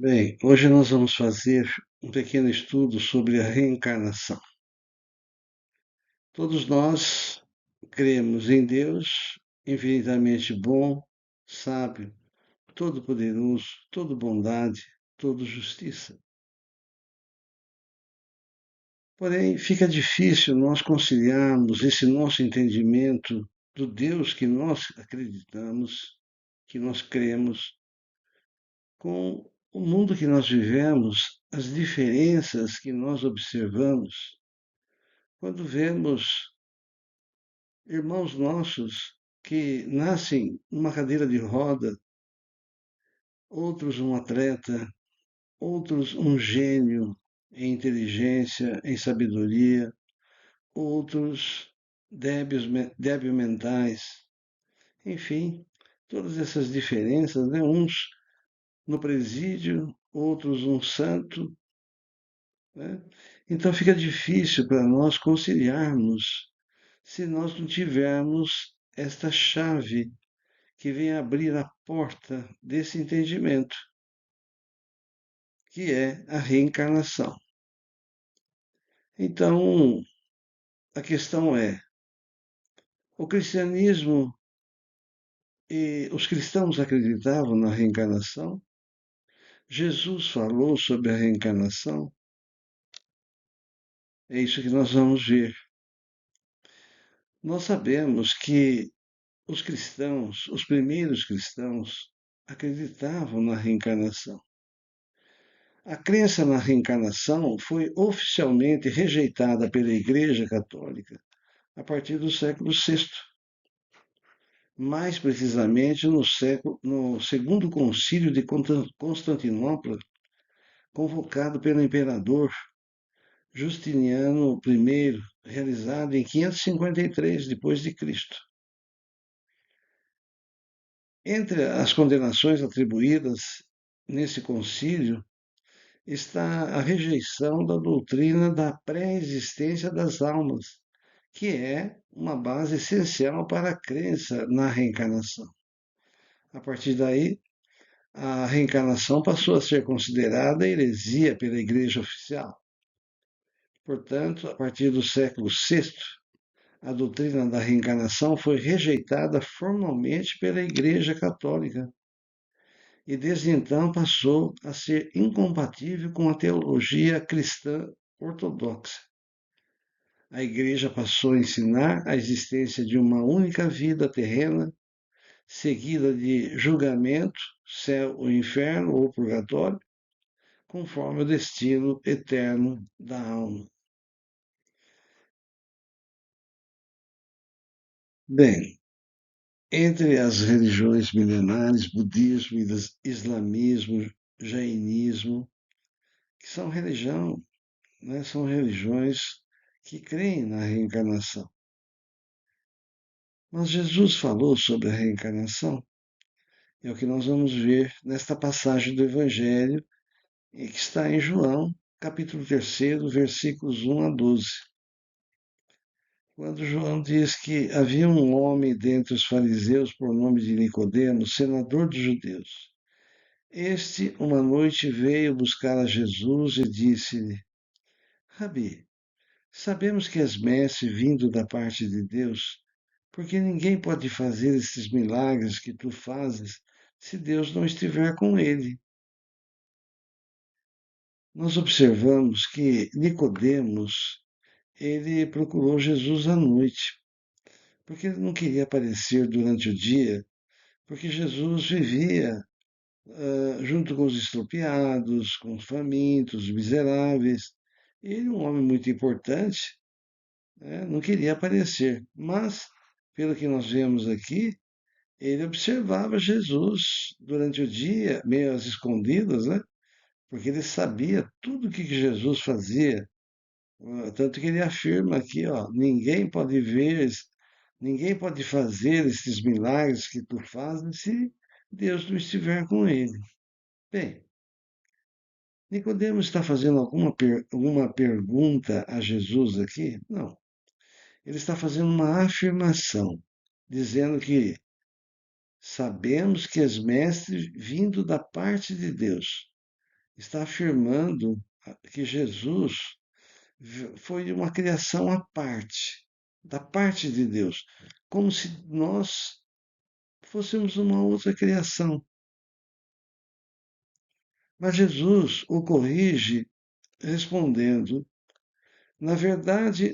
Bem, hoje nós vamos fazer um pequeno estudo sobre a reencarnação. Todos nós cremos em Deus infinitamente bom, sábio, todo-poderoso, todo bondade, todo justiça. Porém, fica difícil nós conciliarmos esse nosso entendimento do Deus que nós acreditamos, que nós cremos, com o mundo que nós vivemos, as diferenças que nós observamos quando vemos irmãos nossos que nascem numa cadeira de roda, outros um atleta, outros um gênio em inteligência, em sabedoria, outros débeis mentais, enfim, todas essas diferenças, né? Uns no presídio, outros um santo, né? Então fica difícil para nós conciliarmos se nós não tivermos esta chave que vem abrir a porta desse entendimento, que é a reencarnação. Então, a questão é: o cristianismo e os cristãos acreditavam na reencarnação? Jesus falou sobre a reencarnação? É isso que nós vamos ver. Nós sabemos que os cristãos, os primeiros cristãos, acreditavam na reencarnação. A crença na reencarnação foi oficialmente rejeitada pela Igreja Católica a partir do século VI, mais precisamente no segundo concílio de Constantinopla, convocado pelo imperador Justiniano I, realizado em 553 depois de Cristo. Entre as condenações atribuídas nesse concílio está a rejeição da doutrina da pré-existência das almas, que é uma base essencial para a crença na reencarnação. A partir daí, a reencarnação passou a ser considerada heresia pela Igreja Oficial. Portanto, a partir do século VI, a doutrina da reencarnação foi rejeitada formalmente pela Igreja Católica e desde então passou a ser incompatível com a teologia cristã ortodoxa. A Igreja passou a ensinar a existência de uma única vida terrena, seguida de julgamento, céu ou inferno ou purgatório, conforme o destino eterno da alma. Bem, entre as religiões milenares, budismo, islamismo, jainismo, que são religião, né, são religiões que creem na reencarnação. Mas Jesus falou sobre a reencarnação, é o que nós vamos ver nesta passagem do Evangelho, que está em João, capítulo 3, versículos 1 a 12. Quando João diz que havia um homem dentre os fariseus por nome de Nicodemos, senador dos judeus. Este, uma noite, veio buscar a Jesus e disse-lhe: Rabi, sabemos que és mestre vindo da parte de Deus, porque ninguém pode fazer esses milagres que tu fazes se Deus não estiver com ele. Nós observamos que Nicodemos, ele procurou Jesus à noite, porque ele não queria aparecer durante o dia, porque Jesus vivia junto com os estropiados, com os famintos, miseráveis. Ele, um homem muito importante, né, não queria aparecer, mas, pelo que nós vemos aqui, ele observava Jesus durante o dia, meio às escondidas, né? Porque ele sabia tudo o que Jesus fazia. Tanto que ele afirma aqui, ó, ninguém pode fazer esses milagres que tu fazes se Deus não estiver com ele. Bem, Nicodemos está fazendo alguma pergunta a Jesus aqui? Não. Ele está fazendo uma afirmação, dizendo que sabemos que és mestre vindo da parte de Deus. está afirmando que Jesus foi uma criação à parte, da parte de Deus, como se nós fôssemos uma outra criação. Mas Jesus o corrige respondendo: na verdade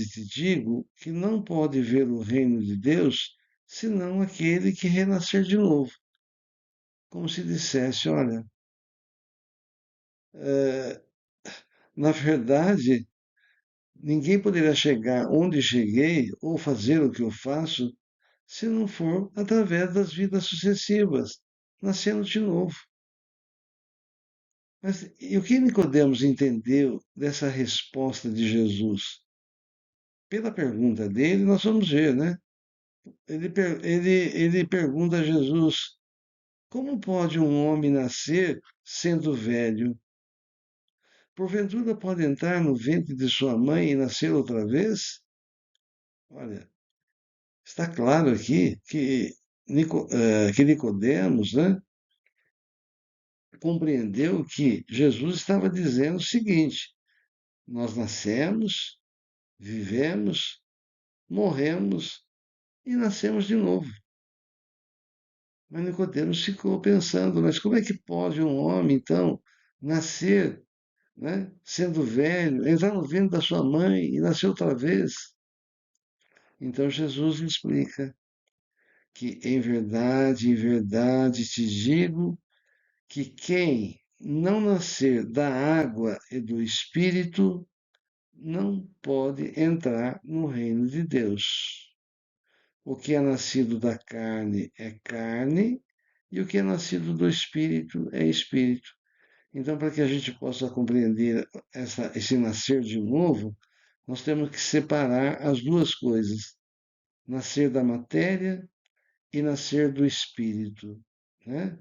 te digo que não pode ver o reino de Deus senão aquele que renascer de novo. Como se dissesse: olha, eh, na verdade, ninguém poderá chegar onde cheguei ou fazer o que eu faço se não for através das vidas sucessivas, nascendo de novo. Mas e o que Nicodemos entendeu dessa resposta de Jesus? Pela pergunta dele, nós vamos ver, né? Ele pergunta a Jesus: como pode um homem nascer sendo velho? Porventura pode entrar no ventre de sua mãe e nascer outra vez? Olha, está claro aqui que, que Nicodemos, né, compreendeu que Jesus estava dizendo o seguinte: nós nascemos, vivemos, morremos e nascemos de novo. Mas Nicodemos ficou pensando, mas como é que pode um homem, então, nascer, né, sendo velho, entrar no ventre da sua mãe e nascer outra vez? Então Jesus lhe explica que, em verdade te digo que quem não nascer da água e do Espírito não pode entrar no reino de Deus. O que é nascido da carne é carne, e o que é nascido do Espírito é Espírito. Então, para que a gente possa compreender esse nascer de novo, nós temos que separar as duas coisas: nascer da matéria e nascer do Espírito, né?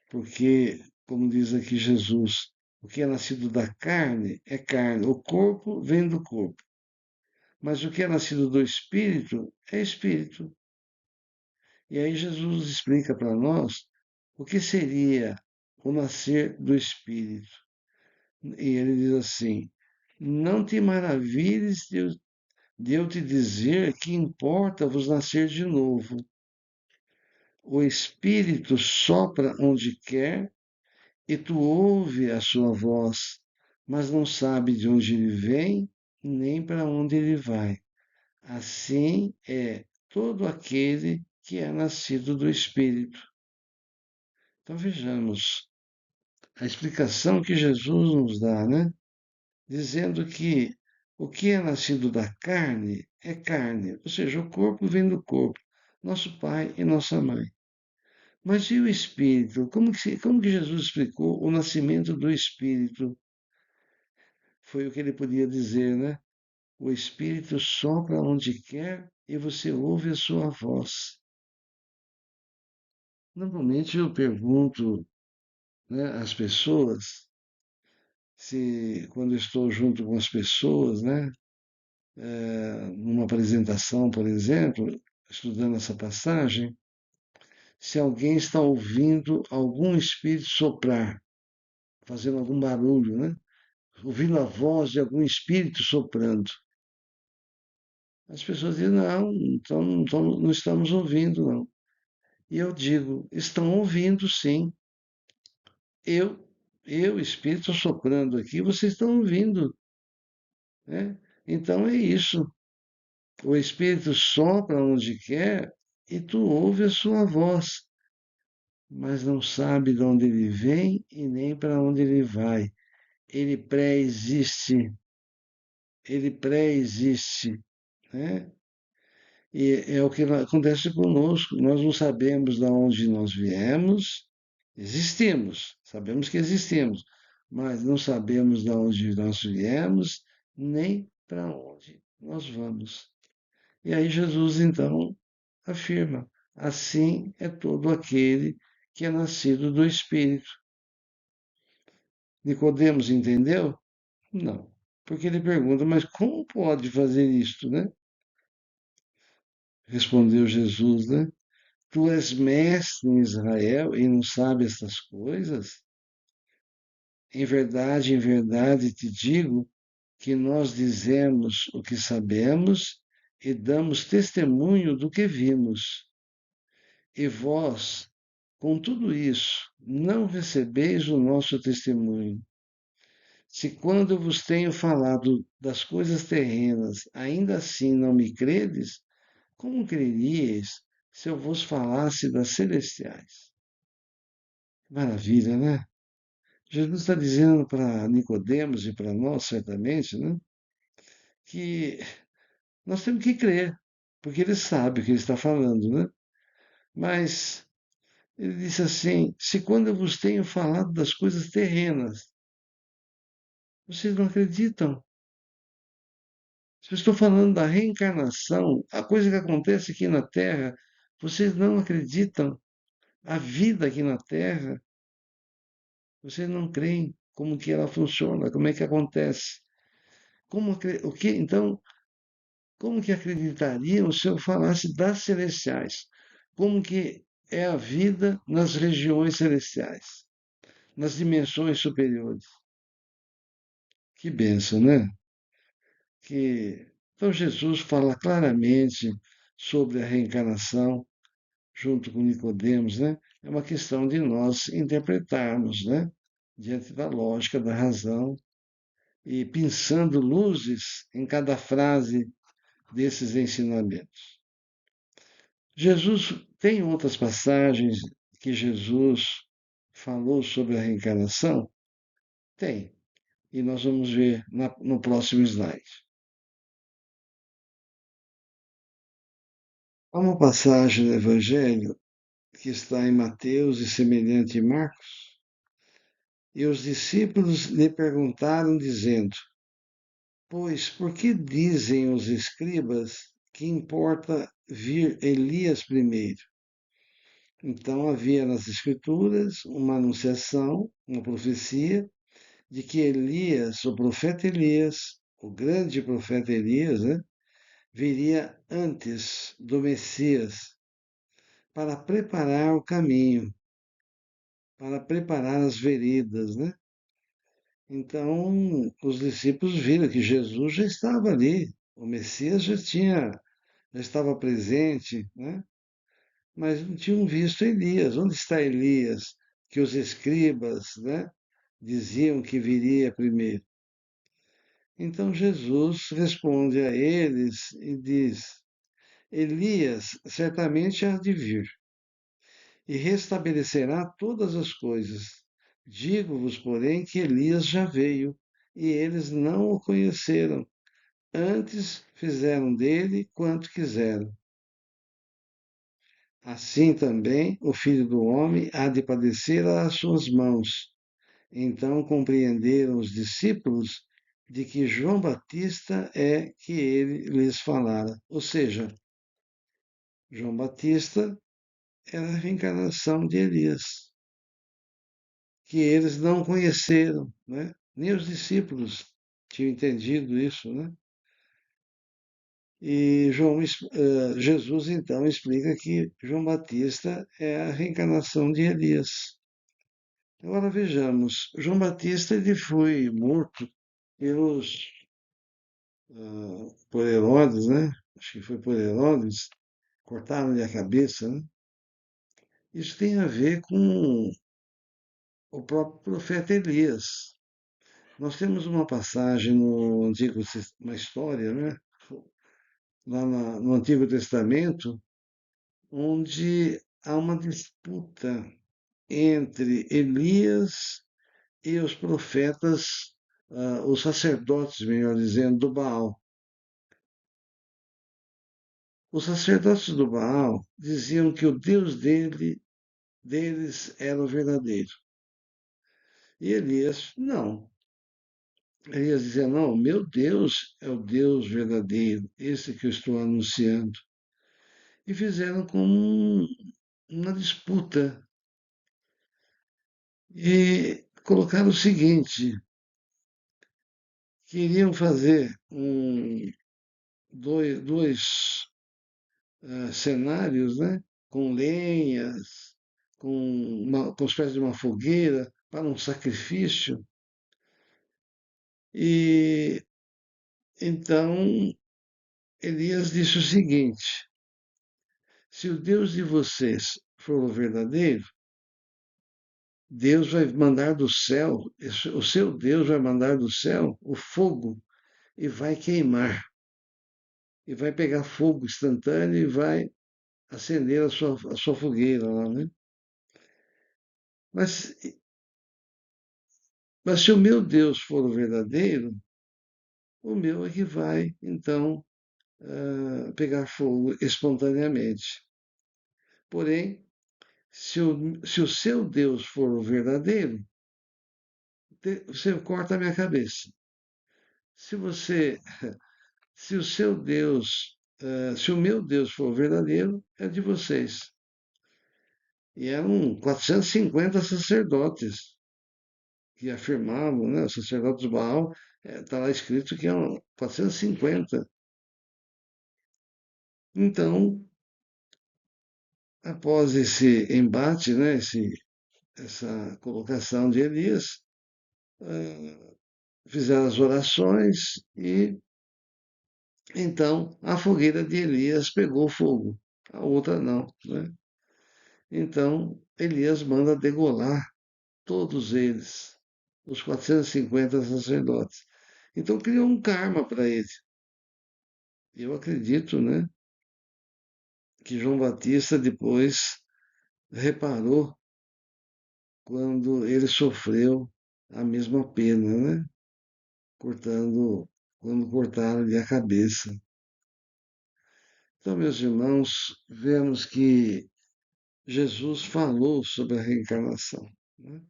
Porque, como diz aqui Jesus, o que é nascido da carne é carne, o corpo vem do corpo, mas o que é nascido do Espírito é Espírito. E aí Jesus explica para nós o que seria o nascer do Espírito. E ele diz assim: não te maravilhes de eu te dizer que importa vos nascer de novo. O Espírito sopra onde quer e tu ouve a sua voz, mas não sabe de onde ele vem nem para onde ele vai. Assim é todo aquele que é nascido do Espírito. Então vejamos a explicação que Jesus nos dá, né? Dizendo que o que é nascido da carne é carne, ou seja, o corpo vem do corpo, nosso pai e nossa mãe. Mas e o espírito? Como que Jesus explicou o nascimento do espírito? Foi o que ele podia dizer, né? O espírito sopra onde quer e você ouve a sua voz. Normalmente eu pergunto, né, às pessoas, se quando estou junto com as pessoas, né, numa apresentação, por exemplo, estudando essa passagem, se alguém está ouvindo algum espírito soprar, fazendo algum barulho, né? Ouvindo a voz de algum espírito soprando. As pessoas dizem, não, então não estamos ouvindo, não. E eu digo, estão ouvindo sim. Eu, eu, espírito soprando aqui, vocês estão ouvindo, né? Então é isso. O espírito sopra onde quer e tu ouve a sua voz, mas não sabe de onde ele vem e nem para onde ele vai. Ele pré-existe, ele pré-existe, né? E é o que acontece conosco. Nós não sabemos de onde nós viemos, existimos, sabemos que existimos, mas não sabemos de onde nós viemos, nem para onde nós vamos. E aí Jesus então afirma: assim é todo aquele que é nascido do Espírito. Nicodemos entendeu? Não. Porque ele pergunta, mas como pode fazer isto, né? Respondeu Jesus, né? Tu és mestre em Israel e não sabe estas coisas? em verdade te digo que nós dizemos o que sabemos e damos testemunho do que vimos. E vós, com tudo isso, não recebeis o nosso testemunho. Se quando eu vos tenho falado das coisas terrenas, ainda assim não me credes, como creríeis se eu vos falasse das celestiais? Maravilha, né? Jesus está dizendo para Nicodemos e para nós, certamente, né, que nós temos que crer, porque ele sabe o que ele está falando, né? Mas ele disse assim: se quando eu vos tenho falado das coisas terrenas, vocês não acreditam. Se eu estou falando da reencarnação, a coisa que acontece aqui na Terra, vocês não acreditam. A vida aqui na Terra, vocês não creem como que ela funciona, como é que acontece. O que então, como que acreditariam se eu falasse das celestiais? Como que é a vida nas regiões celestiais, nas dimensões superiores? Que bênção, né? Então Jesus fala claramente sobre a reencarnação junto com Nicodemos, né? É uma questão de nós interpretarmos, né? Diante da lógica, da razão e pensando luzes em cada frase desses ensinamentos. Jesus tem outras passagens que Jesus falou sobre a reencarnação? Tem. E nós vamos ver no próximo slide. Há uma passagem do Evangelho que está em Mateus e semelhante em Marcos. E os discípulos lhe perguntaram, dizendo: pois por que dizem os escribas que importa vir Elias primeiro? Então havia nas Escrituras uma anunciação, uma profecia, de que Elias, o profeta Elias, o grande profeta Elias, né, viria antes do Messias para preparar o caminho, para preparar as veredas, né? Então, os discípulos viram que Jesus já estava ali, o Messias já estava presente, né? Mas não tinham visto Elias. Onde está Elias? Que os escribas, né, diziam que viria primeiro. Então Jesus responde a eles e diz: Elias certamente há de vir e restabelecerá todas as coisas. Digo-vos, porém, que Elias já veio e eles não o conheceram. Antes fizeram dele quanto quiseram. Assim também o Filho do Homem há de padecer às suas mãos. Então compreenderam os discípulos de que João Batista é que ele lhes falara. Ou seja, João Batista era a reencarnação de Elias, que eles não conheceram, né? Nem os discípulos tinham entendido isso, né? E Jesus então explica que João Batista é a reencarnação de Elias. Agora vejamos, João Batista ele foi morto pelos por Herodes, né? Acho que foi por Herodes, cortaram-lhe a cabeça, né? Isso tem a ver com o próprio profeta Elias. Nós temos uma passagem no Antigo, uma história, né? Lá no Antigo Testamento, onde há uma disputa entre Elias e os profetas, os sacerdotes, melhor dizendo, do Baal. Os sacerdotes do Baal diziam que o Deus deles era o verdadeiro. E Elias, não. Elias dizia, não, meu Deus é o Deus verdadeiro, esse que eu estou anunciando. E fizeram como uma disputa. E colocaram o seguinte, queriam fazer dois cenários, né? Com lenhas, com uma espécie de uma fogueira para um sacrifício. E então Elias disse o seguinte: se o Deus de vocês for o verdadeiro, Deus vai mandar do céu, o seu Deus vai mandar do céu o fogo e vai queimar, e vai pegar fogo instantâneo e vai acender a sua fogueira lá, né? Mas, mas se o meu Deus for o verdadeiro, o meu é que vai, então, pegar fogo espontaneamente. Porém, se o seu Deus for o verdadeiro, você corta a minha cabeça. Se você, se o seu Deus, se o meu Deus for verdadeiro, é de vocês. E eram 450 sacerdotes que afirmavam, né, os sacerdotes de Baal, está lá escrito que eram 450. Então, após esse embate, né, essa colocação de Elias, fizeram as orações e então a fogueira de Elias pegou fogo, a outra não, né? Então Elias manda degolar todos eles, os 450 sacerdotes. Então criou um karma para ele. Eu acredito, né, que João Batista depois reparou quando ele sofreu a mesma pena, né? Cortando, quando cortaram-lhe a cabeça. Então, meus irmãos, vemos que Jesus falou sobre a reencarnação, né?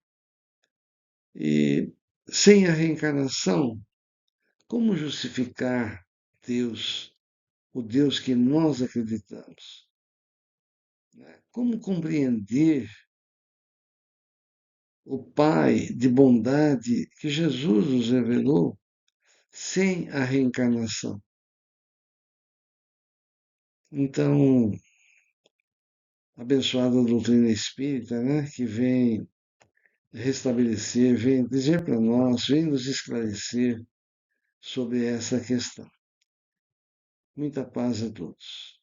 E sem a reencarnação, como justificar Deus, o Deus que nós acreditamos? Né? Como compreender o Pai de bondade que Jesus nos revelou sem a reencarnação? Então, abençoada doutrina espírita, né, que vem restabelecer, vem dizer para nós, vem nos esclarecer sobre essa questão. Muita paz a todos.